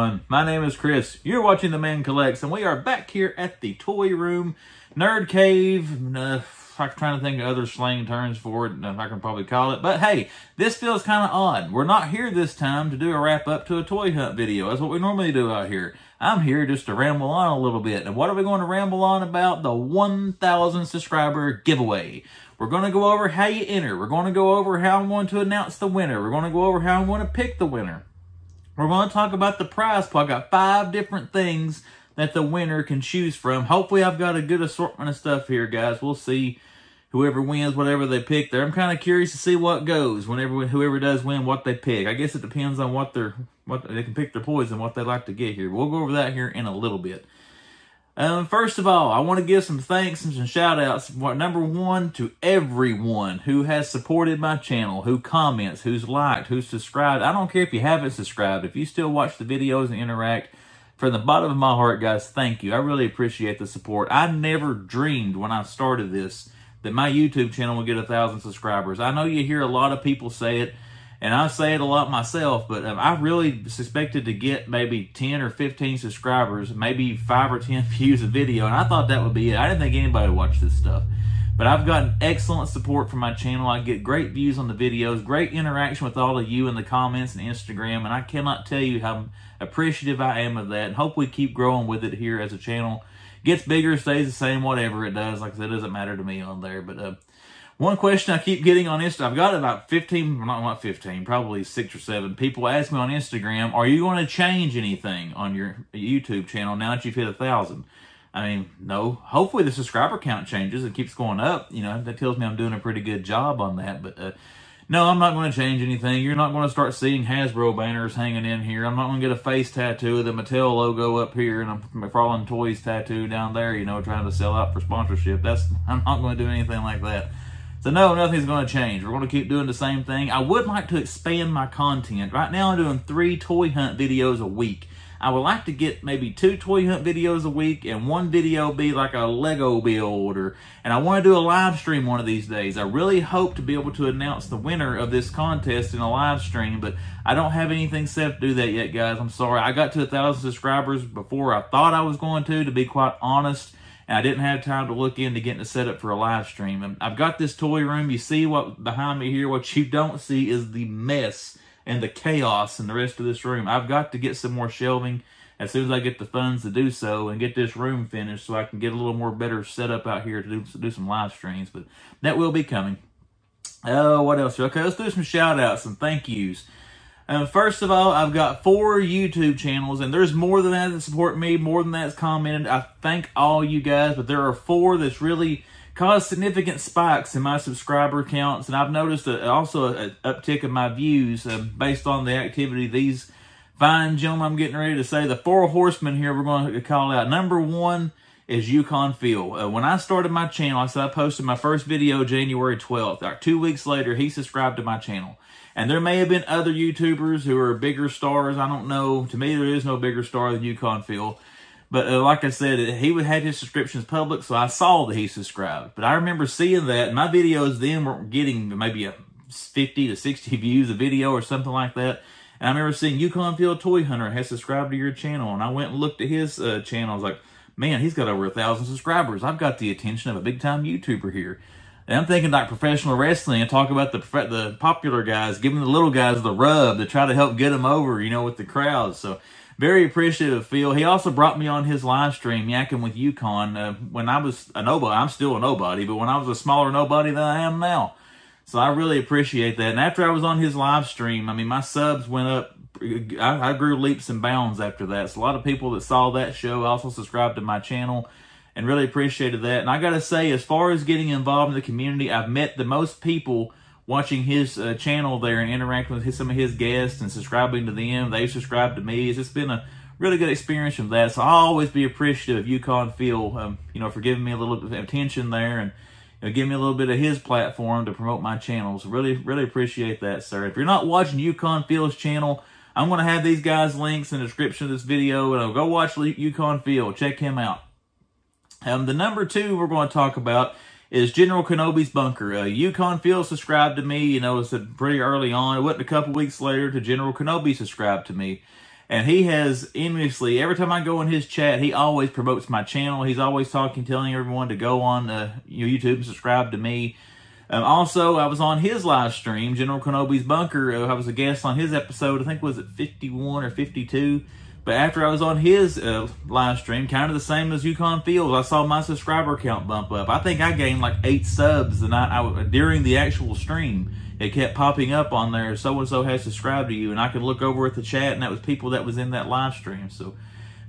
everyone. My name is Chris. You're watching The Man Collects, and we are back here at the Toy Room, Nerd Cave. I'm trying to think of other slang terms for it, if I can probably call it. But hey, this feels kind of odd. We're not here this time to do a wrap-up to a toy hunt video. That's what we normally do out here. I'm here just to ramble on a little bit. And what are we going to ramble on about? The 1,000 subscriber giveaway. We're going to go over how you enter. We're going to go over how I'm going to announce the winner. We're going to go over how I'm going to pick the winner. We're going to talk about the prize pool. I've got 5 different things that the winner can choose from. Hopefully I've got a good assortment of stuff here, guys. We'll see whoever wins, whatever they pick there. I'm kind of curious to see what goes whenever whoever does win, what they pick. I guess it depends on what they can pick their poison, what they like to get here. We'll go over that here in a little bit. First of all, I want to give some thanks and some shout-outs. Number one, to everyone who has supported my channel, who comments, who's liked, who's subscribed. I don't care if you haven't subscribed. If you still watch the videos and interact, from the bottom of my heart, guys, thank you. I really appreciate the support. I never dreamed when I started this that my YouTube channel would get 1,000 subscribers. I know you hear a lot of people say it, and I say it a lot myself, but I really suspected to get maybe 10 or 15 subscribers, maybe 5 or 10 views a video, and I thought that would be it. I didn't think anybody would watch this stuff. But I've gotten excellent support from my channel. I get great views on the videos, great interaction with all of you in the comments and Instagram, and I cannot tell you how appreciative I am of that, and hope we keep growing with it here as a channel. Gets bigger, stays the same, whatever it does. Like I said, it doesn't matter to me on there, but one question I keep getting on Instagram, I've got about 15, not 15, probably 6 or 7 people ask me on Instagram, are you going to change anything on your YouTube channel now that you've hit 1,000? I mean, no. Hopefully the subscriber count changes. It keeps going up. You know, that tells me I'm doing a pretty good job on that. But no, I'm not going to change anything. You're not going to start seeing Hasbro banners hanging in here. I'm not going to get a face tattoo with the Mattel logo up here and a McFarlane Toys tattoo down there, you know, trying to sell out for sponsorship. I'm not going to do anything like that. So no, nothing's going to change. We're going to keep doing the same thing. I would like to expand my content. Right now I'm doing 3 toy hunt videos a week. I would like to get maybe 2 toy hunt videos a week and 1 video be like a Lego build, and I want to do a live stream one of these days. I really hope to be able to announce the winner of this contest in a live stream, but I don't have anything set to do that yet, guys. I'm sorry. I got to 1,000 subscribers before I thought I was going to be quite honest. And I didn't have time to look into getting it set up for a live stream. And I've got this toy room. You see what behind me here. What you don't see is the mess and the chaos in the rest of this room. I've got to get some more shelving as soon as I get the funds to do so and get this room finished so I can get a little more better setup out here to do some live streams. But that will be coming. Oh, what else? Okay, let's do some shout outs and thank yous. First of all, I've got 4 YouTube channels, and there's more than that that support me, more than that's commented. I thank all you guys, but there are 4 that's really caused significant spikes in my subscriber counts, and I've noticed also an uptick in my views based on the activity. These fine gentlemen I'm getting ready to say, the 4 horsemen here we're going to call out. Number 1 is Yukon Phil. When I started my channel, I said I posted my first video January 12th. Like 2 weeks later, he subscribed to my channel. And there may have been other YouTubers who are bigger stars. I don't know. To me, there is no bigger star than Yukon Phil. But like I said, he had his subscriptions public, so I saw that he subscribed. But I remember seeing that, and my videos then were getting maybe 50 to 60 views a video or something like that. And I remember seeing Yukon Phil Toy Hunter has subscribed to your channel. And I went and looked at his channel. I was like, man, he's got over 1,000 subscribers. I've got the attention of a big-time YouTuber here. And I'm thinking like professional wrestling and talk about the popular guys, giving the little guys the rub to try to help get them over, you know, with the crowds. So very appreciative of Phil. He also brought me on his live stream, yakking with Yukon, when I was a nobody. I'm still a nobody, but when I was a smaller nobody than I am now. So I really appreciate that. And after I was on his live stream, I mean, my subs went up. I grew leaps and bounds after that. So a lot of people that saw that show also subscribed to my channel. And really appreciated that. And I got to say, as far as getting involved in the community, I've met the most people watching his channel there and interacting with some of his guests and subscribing to them. They've subscribed to me. It's just been a really good experience from that. So I'll always be appreciative of Yukon Phil, you know, for giving me a little bit of attention there and giving me a little bit of his platform to promote my channels. Really, really appreciate that, sir. If you're not watching Yukon Phil's channel, I'm going to have these guys' links in the description of this video. And go watch Yukon Phil. Check him out. The number 2 we're going to talk about is General Kenobi's Bunker. Yukon Phil subscribed to me, you know, it's pretty early on. It wasn't a couple weeks later to General Kenobi subscribed to me. And he has endlessly, every time I go in his chat, he always promotes my channel. He's always telling everyone to go on YouTube and subscribe to me. Also, I was on his live stream, General Kenobi's Bunker. I was a guest on his episode. I think, was it 51 or 52? But after I was on his live stream, kind of the same as Yukon Phil, I saw my subscriber count bump up. I think I gained like 8 subs the night during the actual stream. It kept popping up on there, so-and-so has subscribed to you, and I could look over at the chat, and that was people that was in that live stream. So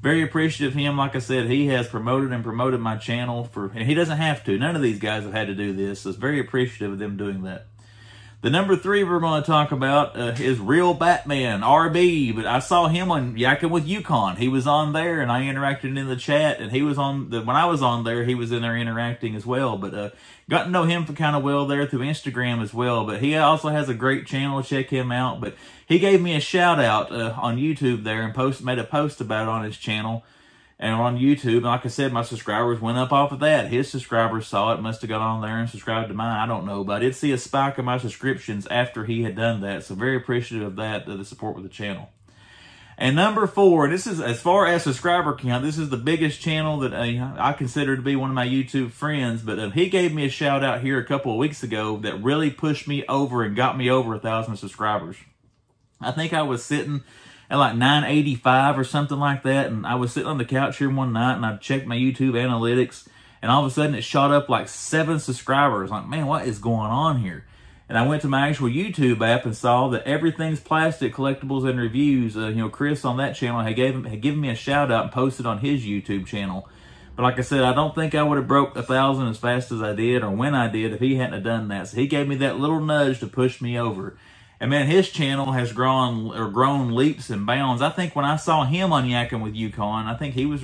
very appreciative of him. Like I said, he has promoted my channel, and he doesn't have to. None of these guys have had to do this, so it's very appreciative of them doing that. The number 3 we're going to talk about is Real Batman, RB, but I saw him on Yakking with Yukon. He was on there, and I interacted in the chat, and he was on, when I was on there, he was in there interacting as well, but got to know him for kind of well there through Instagram as well, but he also has a great channel. Check him out, but he gave me a shout out on YouTube there and made a post about it on his channel. And on YouTube, and like I said, my subscribers went up off of that. His subscribers saw it, must have got on there and subscribed to mine. I don't know, but I did see a spike in my subscriptions after he had done that. So very appreciative of that, the support with the channel. And number 4, this is, as far as subscriber count, this is the biggest channel that I consider to be one of my YouTube friends. But he gave me a shout out here a couple of weeks ago that really pushed me over and got me over 1,000 subscribers. I think I was sitting at like 985 or something like that, and I was sitting on the couch here one night, and I checked my YouTube analytics, and all of a sudden it shot up like 7 subscribers. Like, man, what is going on here? And I went to my actual YouTube app and saw that Everything's Plastic, Collectibles, and Reviews, Chris on that channel had given me a shout out and posted on his YouTube channel. But like I said, I don't think I would have broke 1,000 as fast as I did, or when I did, if he hadn't have done that. So he gave me that little nudge to push me over. And man, his channel has grown leaps and bounds. I think when I saw him on Yakking with Yukon, I think he was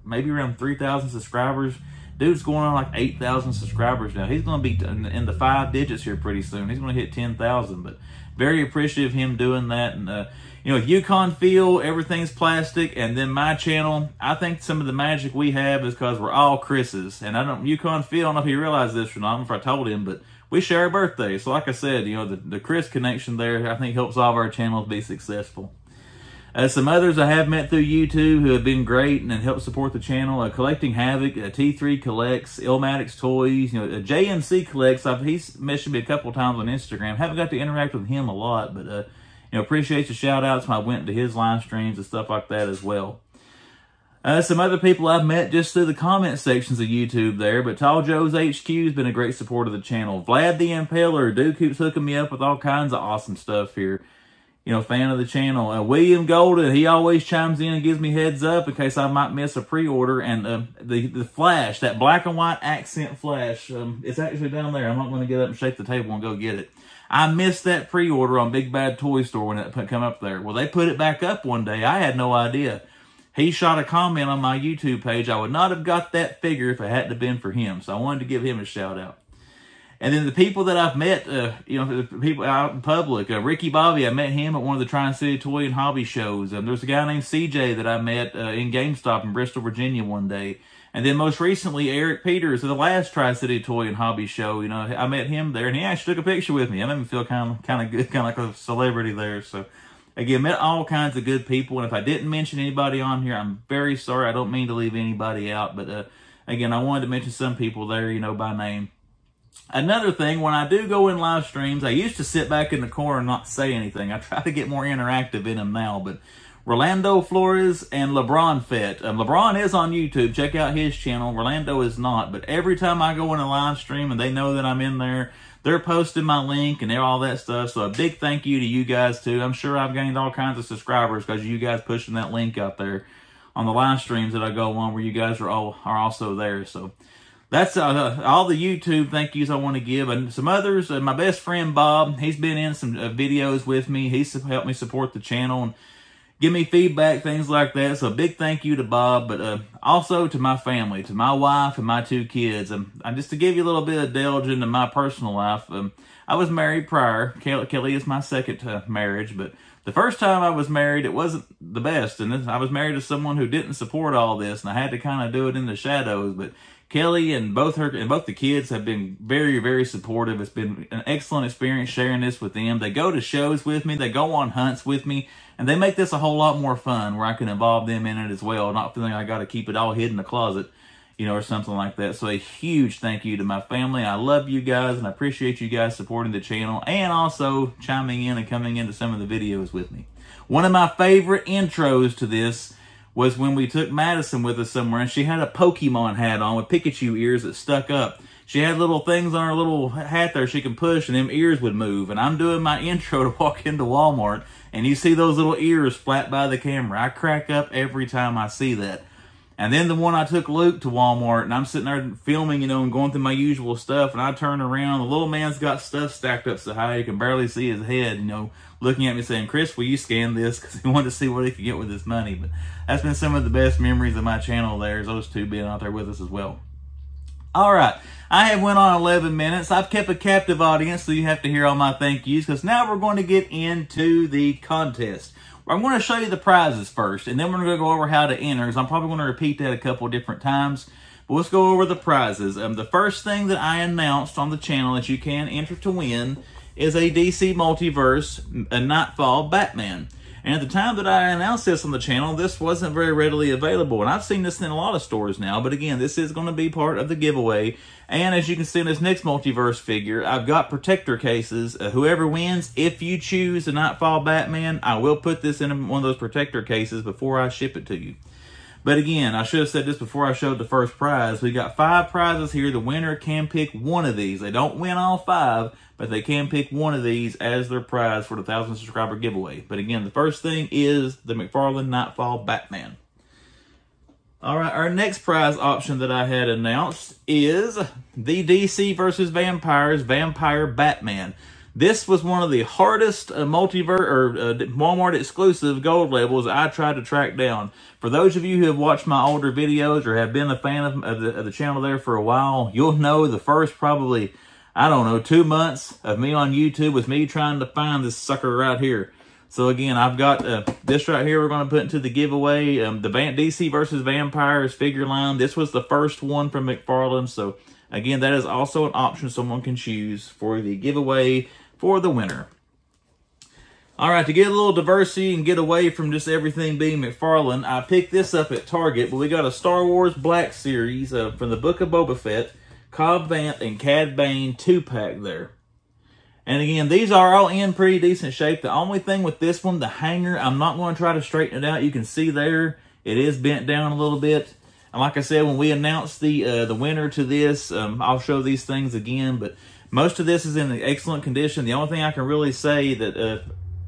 maybe around 3,000 subscribers. Dude's going on like 8,000 subscribers now. He's going to be in the 5 digits here pretty soon. He's going to hit 10,000. But very appreciative of him doing that. And Yukon Phil, Everything's Plastic, and then my channel. I think some of the magic we have is because we're all Chris's. And Yukon Phil, I don't know if he realized this or not, I don't know if I told him, but we share a birthday. So like I said, the Chris connection there, I think helps all of our channels be successful. Some others I have met through YouTube who have been great and helped support the channel. Collecting Havoc, T3 Collects, Illmatic's Toys, JMC Collects. He's mentioned me a couple times on Instagram. Haven't got to interact with him a lot, but appreciate the shout outs when I went to his live streams and stuff like that as well. Some other people I've met just through the comment sections of YouTube there, but Tall Joe's HQ has been a great support of the channel. Vlad the Impaler, dude keeps hooking me up with all kinds of awesome stuff here. Fan of the channel. William Golden, he always chimes in and gives me heads up in case I might miss a pre-order. And the flash, that black and white accent flash, it's actually down there. I'm not going to get up and shake the table and go get it. I missed that pre-order on Big Bad Toy Store when it come up there. Well, they put it back up one day. I had no idea. He shot a comment on my YouTube page. I would not have got that figure if it hadn't have been for him. So I wanted to give him a shout out. And then the people that I've met, the people out in public, Ricky Bobby, I met him at one of the Tri-City Toy and Hobby shows. There's a guy named CJ that I met in GameStop in Bristol, Virginia one day. And then most recently, Eric Peters at the last Tri-City Toy and Hobby show. I met him there, and he actually took a picture with me. That made me feel kind of good, kind of like a celebrity there. So again, met all kinds of good people. And if I didn't mention anybody on here, I'm very sorry. I don't mean to leave anybody out. But again, I wanted to mention some people there, by name. Another thing, when I do go in live streams, I used to sit back in the corner and not say anything. I try to get more interactive in them now, but Rolando Flores and LeBron Fett. LeBron is on YouTube. Check out his channel. Rolando is not, but every time I go in a live stream and they know that I'm in there, they're posting my link and all that stuff. So a big thank you to you guys too. I'm sure I've gained all kinds of subscribers because of you guys pushing that link out there on the live streams that I go on where you guys are also there. So that's all the YouTube thank yous I want to give. And some others, my best friend Bob, he's been in some videos with me. He's helped me support the channel and give me feedback, things like that. So a big thank you to Bob, but also to my family, to my wife and my 2 kids. Just to give you a little bit of delge into my personal life, I was married prior. Kelly is my second marriage, but the first time I was married, it wasn't the best. And I was married to someone who didn't support all this, and I had to kind of do it in the shadows. But Kelly and both the kids have been very, very supportive. It's been an excellent experience sharing this with them. They go to shows with me. They go on hunts with me. And they make this a whole lot more fun where I can involve them in it as well, not feeling I got to keep it all hid in the closet, you know, or something like that. So a huge thank you to my family. I love you guys, and I appreciate you guys supporting the channel and also chiming in and coming into some of the videos with me. One of my favorite intros to this was when we took Madison with us somewhere, and she had a Pokemon hat on with Pikachu ears that stuck up. She had little things on her little hat there she can push, and them ears would move. And I'm doing my intro to walk into Walmart, and you see those little ears flat by the camera. I crack up every time I see that. And then the one I took Luke to Walmart, and I'm sitting there filming, you know, and going through my usual stuff, and I turn around, the little man's got stuff stacked up so high you can barely see his head, you know, looking at me saying, "Chris, will you scan this?" Because he wanted to see what he could get with his money. But that's been some of the best memories of my channel there, is those two being out there with us as well. All right, I have went on 11 minutes. I've kept a captive audience, so you have to hear all my thank yous, because now we're going to get into the contest. I'm going to show you the prizes first, and then we're going to go over how to enter. I'm probably going to repeat that a couple different times, but let's go over the prizes. The first thing that I announced on the channel that you can enter to win is a DC Multiverse, a Nightfall Batman. And at the time that I announced this on the channel, this wasn't very readily available. And I've seen this in a lot of stores now. But again, this is going to be part of the giveaway. And as you can see in this next multiverse figure, I've got protector cases. Whoever wins, if you choose the Nightfall Batman, I will put this in one of those protector cases before I ship it to you. But again, I should have said this before I showed the first prize. We got 5 prizes here. The winner can pick one of these. They don't win all 5, but they can pick one of these as their prize for the 1,000 subscriber giveaway. But again, the first thing is the McFarlane Nightfall Batman. All right, our next prize option that I had announced is the DC versus Vampires Vampire Batman. This was one of the hardest Walmart exclusive gold labels I tried to track down. For those of you who have watched my older videos or have been a fan of the channel there for a while, you'll know the first probably, I don't know, 2 months of me on YouTube was me trying to find this sucker right here. So again, I've got this right here we're going to put into the giveaway. The DC versus Vampires figure line. This was the first one from McFarlane. So again, that is also an option someone can choose for the giveaway for the winner. All right, to get a little diversity and get away from just everything being McFarlane, I picked this up at Target, but we got a Star Wars Black Series from the Book of Boba Fett, Cobb Vanth, and Cad Bane 2-pack there. And again, these are all in pretty decent shape. The only thing with this one, the hanger, I'm not going to try to straighten it out. You can see there, it is bent down a little bit. And like I said, when we announce the winner to this, I'll show these things again, but most of this is in excellent condition. The only thing I can really say that,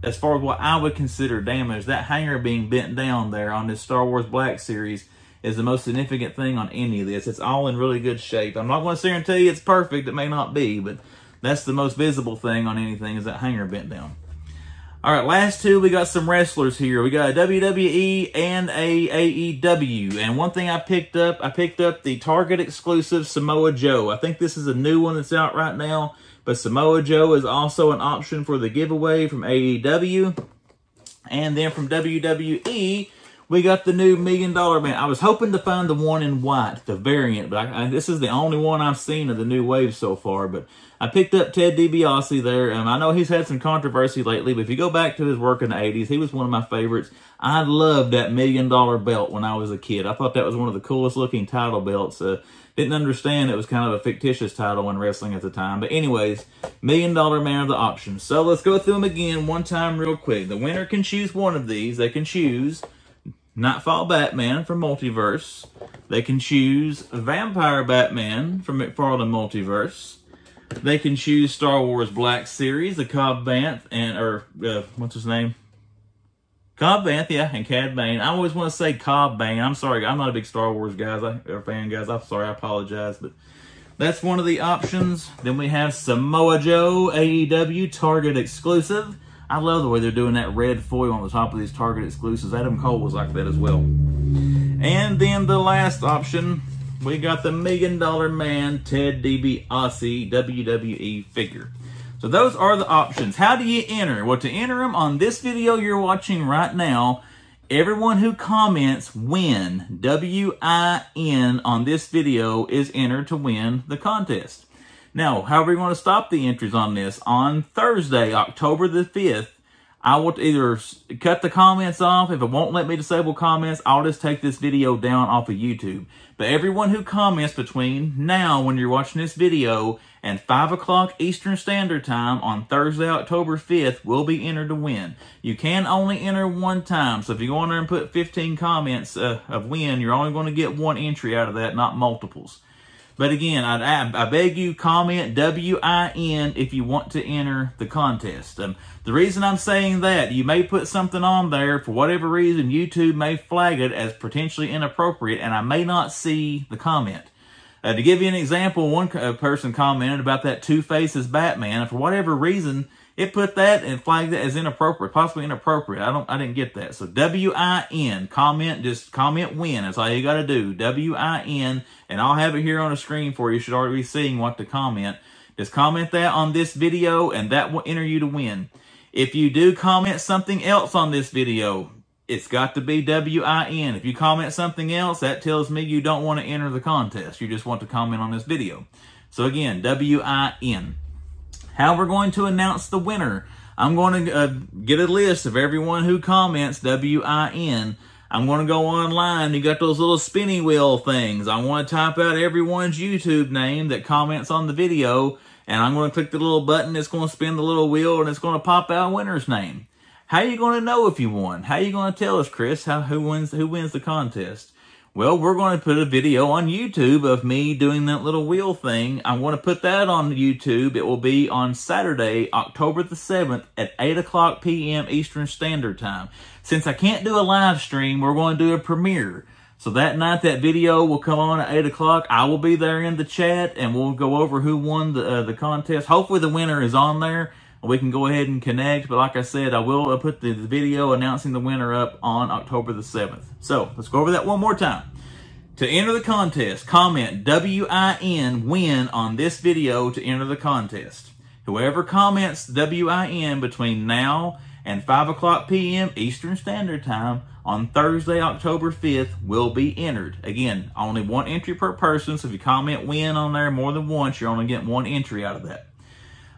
as far as what I would consider damage, that hanger being bent down there on this Star Wars Black Series is the most significant thing on any of this. It's all in really good shape. I'm not going to sit here and tell you it's perfect. It may not be, but that's the most visible thing on anything is that hanger bent down. All right, last two, we got some wrestlers here. We got a WWE and a AEW. And one thing I picked up the Target exclusive Samoa Joe. I think this is a new one that's out right now, but Samoa Joe is also an option for the giveaway from AEW. And then from WWE, we got the new $1 Million Man. I was hoping to find the one in white, the variant, but this is the only one I've seen of the new wave so far. But I picked up Ted DiBiase there. I know he's had some controversy lately, but if you go back to his work in the 80s, he was one of my favorites. I loved that $1 Million belt when I was a kid. I thought that was one of the coolest looking title belts. Didn't understand it was kind of a fictitious title in wrestling at the time. But anyways, $1 Million Man of the options. So let's go through them again one time real quick. The winner can choose one of these. They can choose Nightfall Batman from Multiverse. They can choose Vampire Batman from McFarlane Multiverse. They can choose Star Wars Black Series, the Cobb Vanth, what's his name? Cobb Vanth, yeah, and Cad Bane. I always want to say Cobb Bane. I'm sorry, I'm not a big Star Wars fan, guys. I'm sorry, I apologize, but that's one of the options. Then we have Samoa Joe, AEW, Target exclusive. I love the way they're doing that red foil on the top of these Target exclusives. Adam Cole was like that as well. And then the last option, we got the $1 Million Man, Ted DiBiase, WWE figure. So those are the options. How do you enter? Well, to enter them on this video you're watching right now, everyone who comments WIN, W-I-N, on this video is entered to win the contest. Now, how are we going to stop the entries on this? On Thursday, October the 5th, I will either cut the comments off. If it won't let me disable comments, I'll just take this video down off of YouTube. But everyone who comments between now, when you're watching this video, and 5 o'clock Eastern Standard Time on Thursday, October 5th, will be entered to win. You can only enter one time. So if you go on there and put 15 comments of win, you're only going to get one entry out of that, not multiples. But again, I beg you, comment W-I-N if you want to enter the contest. The reason I'm saying that, you may put something on there, for whatever reason, YouTube may flag it as potentially inappropriate, and I may not see the comment. To give you an example, one person commented about that Two Faces Batman, and for whatever reason, it put that and flagged it as inappropriate, possibly inappropriate. I didn't get that. So W-I-N, just comment WIN. That's all you got to do. W-I-N, and I'll have it here on the screen for you. You should already be seeing what to comment. Just comment that on this video, and that will enter you to win. If you do comment something else on this video, it's got to be W-I-N. If you comment something else, that tells me you don't want to enter the contest. You just want to comment on this video. So again, W-I-N. How we're going to announce the winner. I'm going to get a list of everyone who comments W-I-N. I'm going to go online. You got those little spinny wheel things. I want to type out everyone's YouTube name that comments on the video, and I'm going to click the little button. It's going to spin the little wheel, and it's going to pop out a winner's name. How are you going to know if you won? How are you going to tell us, Chris, who wins the contest? Well, we're going to put a video on YouTube of me doing that little wheel thing. I want to put that on YouTube. It will be on Saturday, October the 7th at 8 o'clock p.m. Eastern Standard Time. Since I can't do a live stream, we're going to do a premiere. So that night, that video will come on at 8 o'clock. I will be there in the chat, and we'll go over who won the contest. Hopefully the winner is on there. We can go ahead and connect, but like I said, I will put the video announcing the winner up on October the 7th. So, let's go over that one more time. To enter the contest, comment W-I-N WIN on this video to enter the contest. Whoever comments W-I-N between now and 5 o'clock p.m. Eastern Standard Time on Thursday, October 5th will be entered. Again, only one entry per person, so if you comment WIN on there more than once, you're only getting one entry out of that.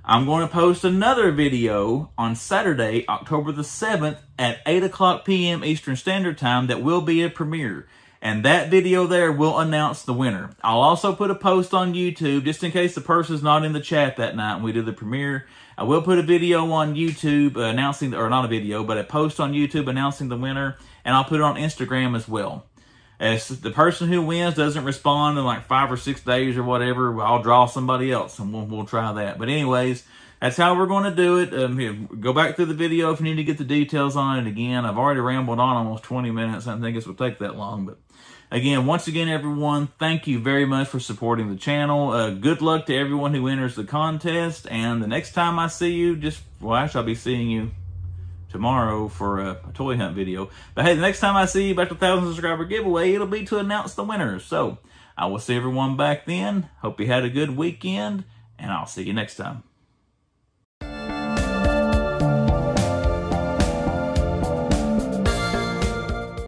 I'm going to post another video on Saturday, October the 7th at 8 o'clock p.m. Eastern Standard Time that will be a premiere. And that video there will announce the winner. I'll also put a post on YouTube just in case the person's not in the chat that night when we do the premiere. I will put a video on YouTube announcing, or not a video, but a post on YouTube announcing the winner. And I'll put it on Instagram as well. If the person who wins doesn't respond in like 5 or 6 days or whatever, I'll draw somebody else and we'll try that. But anyways, that's how we're going to do it. Here, go back through the video if you need to get the details on it again. I've already rambled on almost 20 minutes. I didn't think this would take that long. But again, once again, everyone, thank you very much for supporting the channel. Good luck to everyone who enters the contest. And the next time I see you, actually I'll be seeing you tomorrow for a toy hunt video. But hey, the next time I see you back to 1,000 subscriber giveaway, it'll be to announce the winners. So I will see everyone back then. Hope you had a good weekend, and I'll see you next time.